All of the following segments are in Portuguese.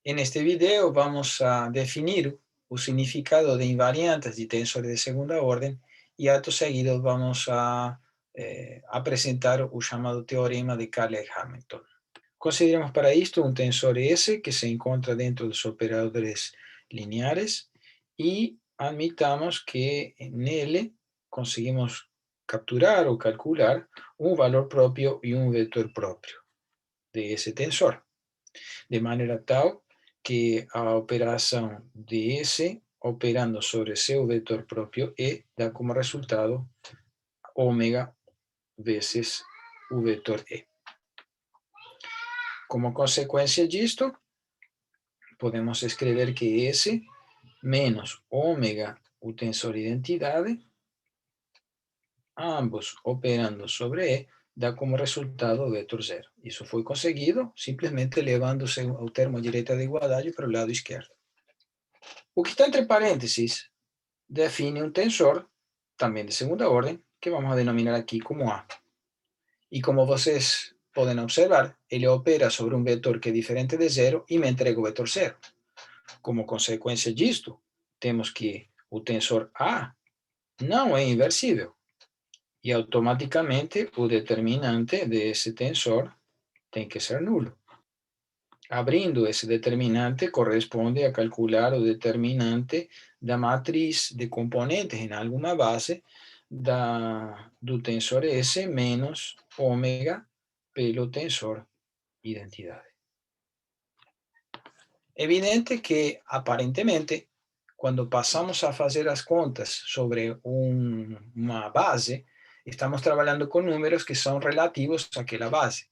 En este video vamos a definir el significado de invariantes de tensores de segunda orden y acto seguido vamos a presentar el llamado teorema de Cayley-Hamilton. Consideremos para esto un tensor S que se encuentra dentro de los operadores lineares y admitamos que en L conseguimos capturar o calcular un valor propio y un vector propio de ese tensor, de manera tal que a operação de S operando sobre seu vetor próprio E dá como resultado ômega vezes o vetor E. Como consequência disto, podemos escrever que S menos ômega o tensor identidade, ambos operando sobre E, dá como resultado o vetor zero. Isso foi conseguido simplesmente levando-se o termo direita de igualdade para o lado esquerdo. O que está entre parênteses define um tensor, também de segunda ordem, que vamos a denominar aqui como A. E como vocês podem observar, ele opera sobre um vetor que é diferente de zero e me entrega o vetor zero. Como consequência disto, temos que o tensor A não é inversível. E automaticamente o determinante desse tensor tem que ser nulo. Abrindo esse determinante, corresponde a calcular o determinante da matriz de componentes em alguma base do tensor S menos ômega pelo tensor identidade. Evidente que, aparentemente, quando passamos a fazer as contas sobre uma base, estamos trabalhando com números que são relativos àquela base.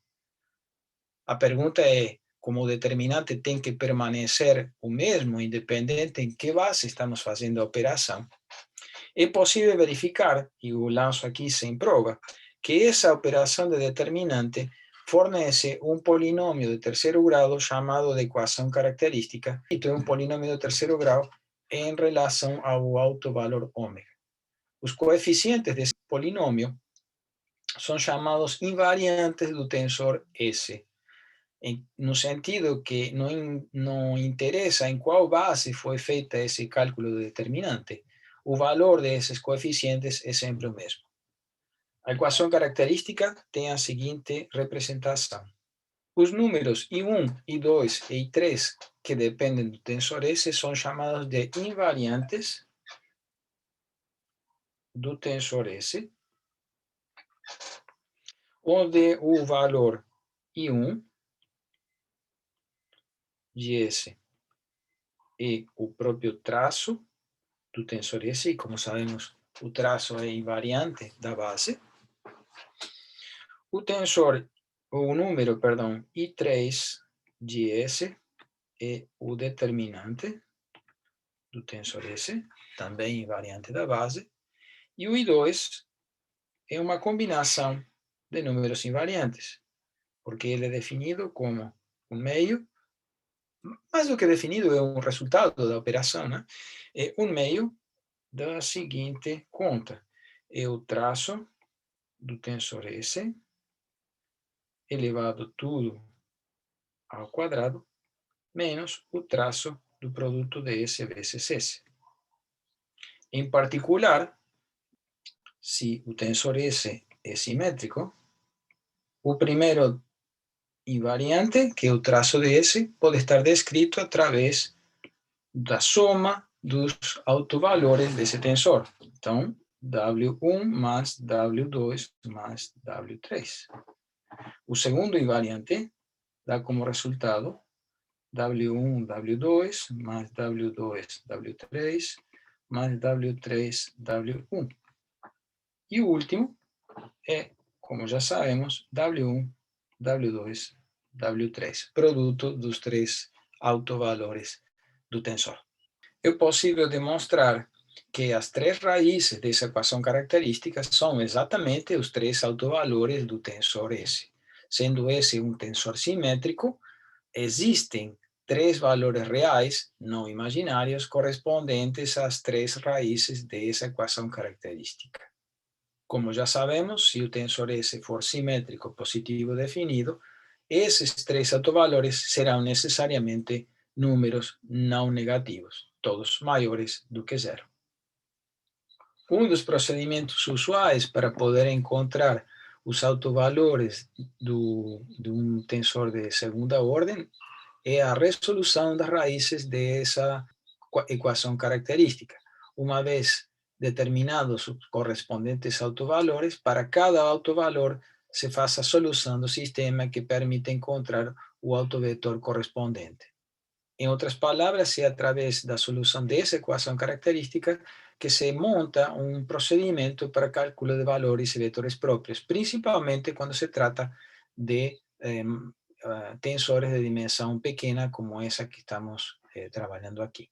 A pergunta é, como o determinante tem que permanecer o mesmo, independente em que base estamos fazendo a operação, é possível verificar, e eu lanço aqui sem prova, que essa operação de determinante fornece um polinômio de terceiro grau chamado de equação característica, e é um polinômio de terceiro grau em relação ao alto valor ômega. Os coeficientes desse polinômio são chamados invariantes do tensor S, no sentido que não interessa em qual base foi feita esse cálculo de determinante, o valor desses coeficientes é sempre o mesmo. A equação característica tem a seguinte representação. Os números I1, I2 e I3, que dependem do tensor S, são chamados de invariantes do tensor S, onde o valor I1 de S é o próprio traço do tensor S, e como sabemos, o traço é invariante da base. O número, I3 de S é o determinante do tensor S, também invariante da base, e o I2 é uma combinação de números invariantes, porque ele é definido como um meio, mais do que definido, é um resultado da operação, né? É um meio da seguinte conta: é o traço do tensor S elevado tudo ao quadrado menos o traço do produto de S vezes S. Em particular, se o tensor S é simétrico, o primeiro invariante, que é o traço de S, pode estar descrito através da soma dos autovalores desse tensor. Então, W1 mais W2 mais W3. O segundo invariante dá como resultado W1, W2 mais W2, W3 mais W3, W1. E o último é, como já sabemos, W1, W2, W3, produto dos três autovalores do tensor. É possível demonstrar que as três raízes dessa equação característica são exatamente os três autovalores do tensor S. Sendo esse um tensor simétrico, existem três valores reais, não imaginários, correspondentes às três raízes dessa equação característica. Como já sabemos, se o tensor S for simétrico positivo definido, esses três autovalores serão necessariamente números não negativos, todos maiores do que zero. Um dos procedimentos usuais para poder encontrar os autovalores de um tensor de segunda ordem é a resolução das raízes dessa equação característica. Uma vez determinados os correspondentes autovalores, para cada autovalor se faz a solução do sistema que permite encontrar o autovetor correspondente. Em outras palavras, é através da solução dessa equação característica que se monta um procedimento para cálculo de valores e vetores próprios, principalmente quando se trata de tensores de dimensão pequena, como essa que estamos trabalhando aqui.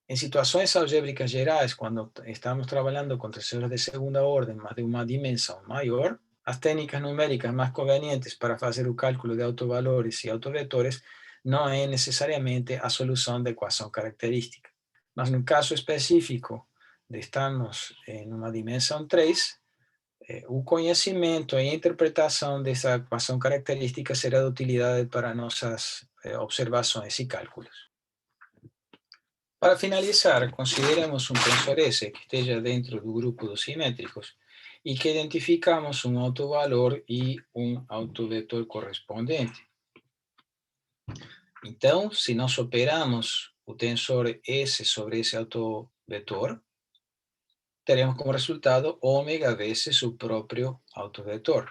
Em situações algébricas gerais, quando estamos trabalhando com tensores de segunda ordem, mas de uma dimensão maior, as técnicas numéricas mais convenientes para fazer o cálculo de autovalores e autovetores não é necessariamente a solução da equação característica. Mas no caso específico de estarmos em uma dimensão 3, o conhecimento e a interpretação dessa equação característica será de utilidade para nossas observações e cálculos. Para finalizar, consideremos um tensor S que esteja dentro do grupo dos simétricos e que identificamos um autovalor e um autovetor correspondente. Então, se nós operamos o tensor S sobre esse autovetor, teremos como resultado ômega vezes o próprio autovetor.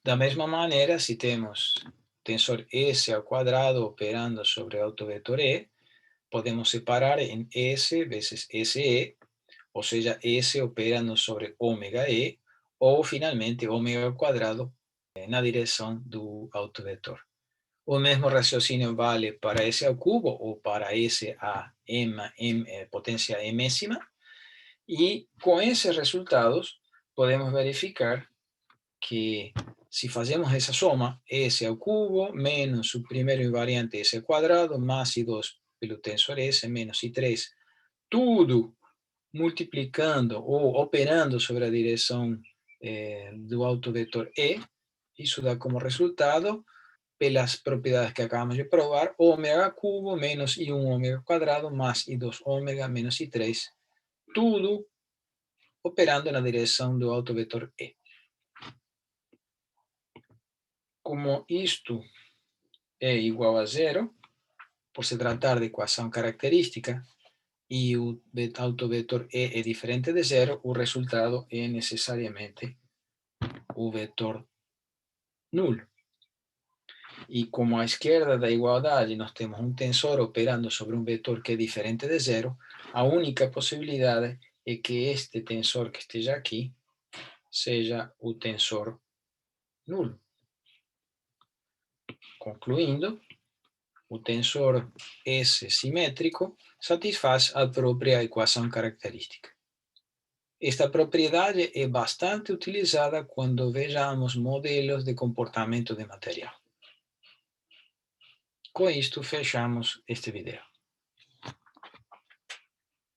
Da mesma maneira, se temos tensor S ao quadrado operando sobre o autovetor E, podemos separar em S vezes SE, ou seja, S operando sobre ômega E, ou finalmente ômega ao quadrado na direção do autovetor. O mesmo raciocínio vale para S ao cubo ou para S a potência emésima. E com esses resultados, podemos verificar que se fazemos essa soma, S ao cubo menos o primeiro invariante S ao quadrado, mais I2 pelo tensor S, menos I3, tudo multiplicando ou operando sobre a direção do autovetor E, isso dá como resultado, pelas propriedades que acabamos de provar, ômega cubo menos I1 ômega quadrado mais I2 ômega menos I3, tudo operando na direção do autovetor E. Como isto é igual a zero, por se tratar de equação característica, e o autovetor E é diferente de zero, o resultado é necessariamente o vetor nulo. E como à esquerda da igualdade nós temos um tensor operando sobre um vetor que é diferente de zero, a única possibilidade é que este tensor que esteja aqui seja o tensor nulo. Concluindo, o tensor S simétrico satisfaz a própria equação característica. Esta propriedade é bastante utilizada quando vejamos modelos de comportamento de material. Com isto, fechamos este vídeo.